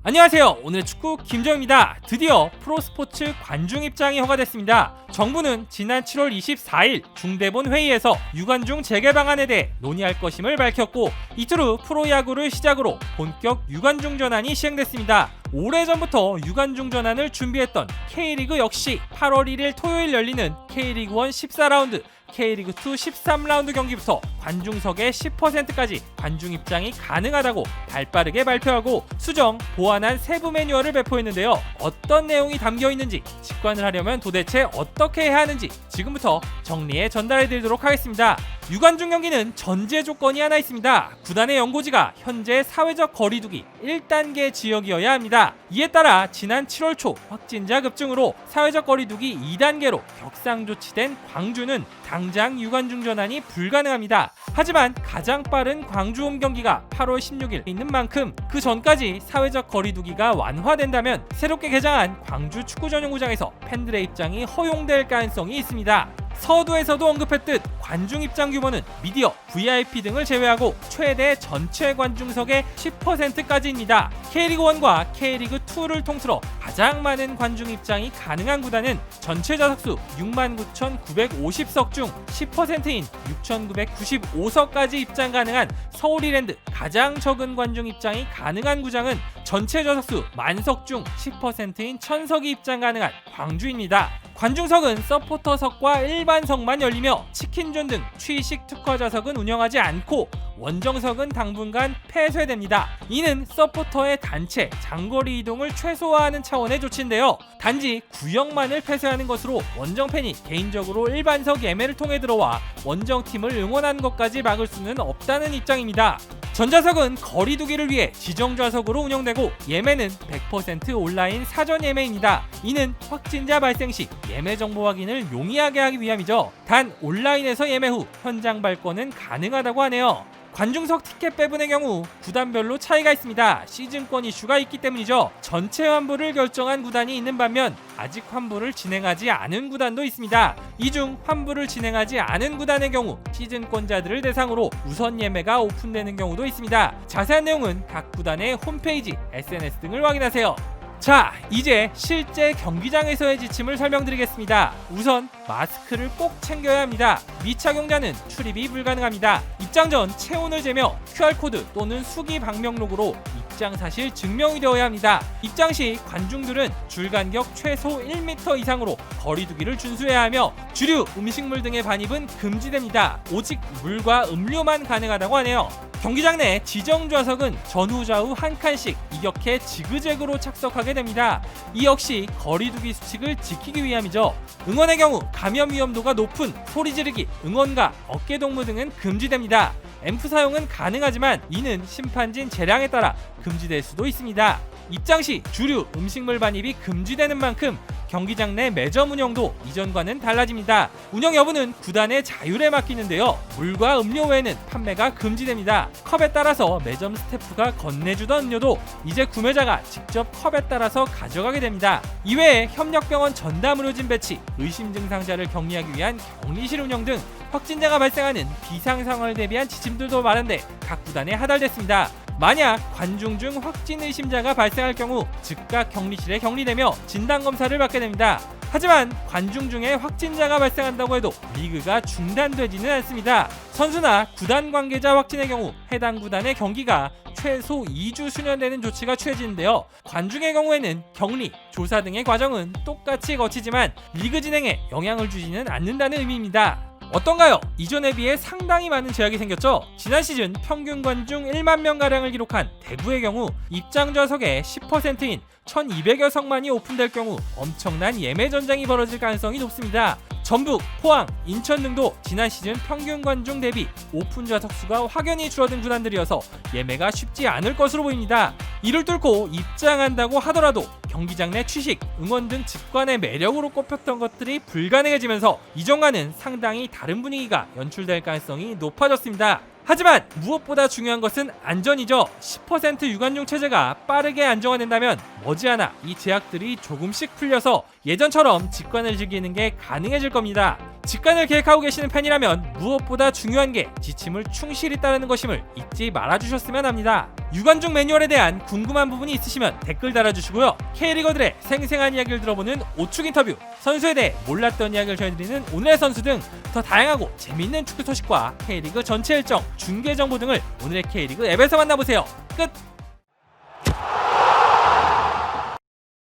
안녕하세요. 오늘의 축구 김정입니다. 드디어 프로스포츠 관중 입장이 허가됐습니다. 정부는 지난 7월 24일 중대본 회의에서 유관중 재개 방안에 대해 논의할 것임을 밝혔고, 이틀 후 프로야구를 시작으로 본격 유관중 전환이 시행됐습니다. 오래전부터 유관중 전환을 준비했던 K리그 역시 8월 1일 토요일 열리는 K리그1 14라운드, K리그2 13라운드 경기부터 관중석의 10%까지 관중 입장이 가능하다고 발빠르게 발표하고 수정, 보완한 세부 매뉴얼을 배포했는데요. 어떤 내용이 담겨 있는지, 직관을 하려면 도대체 어떻게 해야 하는지 지금부터 정리해 전달해 드리도록 하겠습니다. 유관중 경기는 전제 조건이 하나 있습니다. 구단의 연고지가 현재 사회적 거리두기 1단계 지역이어야 합니다. 이에 따라 지난 7월 초 확진자 급증으로 사회적 거리두기 2단계로 격상 조치된 광주는 당장 유관중 전환이 불가능합니다. 하지만 가장 빠른 광주 홈 경기가 8월 16일 있는 만큼 그 전까지 사회적 거리두기가 완화된다면 새롭게 개장한 광주 축구 전용구장에서 팬들의 입장이 허용될 가능성이 있습니다. 서두에서도 언급했듯 관중 입장 규모는 미디어, VIP 등을 제외하고 최대 전체 관중석의 10%까지입니다. K리그1과 K리그2를 통틀어 가장 많은 관중 입장이 가능한 구단은 전체 좌석수 69,950석 중 10%인 6,995석까지 입장 가능한 서울이랜드. 가장 적은 관중 입장이 가능한 구장은 전체 좌석수 만석 중 10%인 1,000석이 입장 가능한 광주입니다. 관중석은 서포터석과 일반석만 열리며 치킨존 등 취식 특화 좌석은 운영하지 않고 원정석은 당분간 폐쇄됩니다. 이는 서포터의 단체, 장거리 이동을 최소화하는 차원의 조치인데요. 단지 구역만을 폐쇄하는 것으로 원정팬이 개인적으로 일반석 예매를 통해 들어와 원정팀을 응원하는 것까지 막을 수는 없다는 입장입니다. 전좌석은 거리두기를 위해 지정좌석으로 운영되고 예매는 100% 온라인 사전 예매입니다. 이는 확진자 발생 시 예매 정보 확인을 용이하게 하기 위함이죠. 단 온라인에서 예매 후 현장 발권은 가능하다고 하네요. 관중석 티켓 배분의 경우 구단별로 차이가 있습니다. 시즌권 이슈가 있기 때문이죠. 전체 환불을 결정한 구단이 있는 반면 아직 환불을 진행하지 않은 구단도 있습니다. 이 중 환불을 진행하지 않은 구단의 경우 시즌권자들을 대상으로 우선 예매가 오픈되는 경우도 있습니다. 자세한 내용은 각 구단의 홈페이지, SNS 등을 확인하세요. 자, 이제 실제 경기장에서의 지침을 설명드리겠습니다. 우선 마스크를 꼭 챙겨야 합니다. 미착용자는 출입이 불가능합니다. 입장 전 체온을 재며 QR코드 또는 수기 방명록으로 입장 사실 증명이 되어야 합니다. 입장 시 관중들은 줄 간격 최소 1m 이상으로 거리두기를 준수해야 하며 주류, 음식물 등의 반입은 금지됩니다. 오직 물과 음료만 가능하다고 하네요. 경기장 내 지정 좌석은 전후 좌우 한 칸씩 이격해 지그재그로 착석하게 됩니다. 이 역시 거리두기 수칙을 지키기 위함이죠. 응원의 경우 감염 위험도가 높은 소리 지르기, 응원가, 어깨동무 등은 금지됩니다. 앰프 사용은 가능하지만 이는 심판진 재량에 따라 금지될 수도 있습니다. 입장 시 주류, 음식물 반입이 금지되는 만큼 경기장 내 매점 운영도 이전과는 달라집니다. 운영 여부는 구단의 자율에 맡기는데요. 물과 음료 외에는 판매가 금지됩니다. 컵에 따라서 매점 스태프가 건네주던 음료도 이제 구매자가 직접 컵에 따라서 가져가게 됩니다. 이외에 협력병원 전담 의료진 배치, 의심 증상자를 격리하기 위한 격리실 운영 등 확진자가 발생하는 비상 상황을 대비한 지침들도 마련돼 각 구단에 하달됐습니다. 만약 관중 중 확진 의심자가 발생할 경우 즉각 격리실에 격리되며 진단검사를 받게 됩니다. 하지만 관중 중에 확진자가 발생한다고 해도 리그가 중단되지는 않습니다. 선수나 구단 관계자 확진의 경우 해당 구단의 경기가 최소 2주 수년되는 조치가 취해지는데요. 관중의 경우에는 격리, 조사 등의 과정은 똑같이 거치지만 리그 진행에 영향을 주지는 않는다는 의미입니다. 어떤가요? 이전에 비해 상당히 많은 제약이 생겼죠? 지난 시즌 평균 관중 1만 명가량을 기록한 대구의 경우 입장 좌석의 10%인 1200여 석만이 오픈될 경우 엄청난 예매 전쟁이 벌어질 가능성이 높습니다. 전북, 포항, 인천 등도 지난 시즌 평균 관중 대비 오픈 좌석 수가 확연히 줄어든 구단들이어서 예매가 쉽지 않을 것으로 보입니다. 이를 뚫고 입장한다고 하더라도 경기장 내 취식, 응원 등 직관의 매력으로 꼽혔던 것들이 불가능해지면서 이전과는 상당히 다른 분위기가 연출될 가능성이 높아졌습니다. 하지만 무엇보다 중요한 것은 안전이죠. 10% 유관중 체제가 빠르게 안정화된다면 머지않아 이 제약들이 조금씩 풀려서 예전처럼 직관을 즐기는 게 가능해질 겁니다. 직관을 계획하고 계시는 팬이라면 무엇보다 중요한 게 지침을 충실히 따르는 것임을 잊지 말아주셨으면 합니다. 유관중 매뉴얼에 대한 궁금한 부분이 있으시면 댓글 달아주시고요. K리거들의 생생한 이야기를 들어보는 오축 인터뷰, 선수에 대해 몰랐던 이야기를 전해드리는 오늘의 선수 등 더 다양하고 재미있는 축구 소식과 K리그 전체 일정, 중계 정보 등을 오늘의 K리그 앱에서 만나보세요. 끝!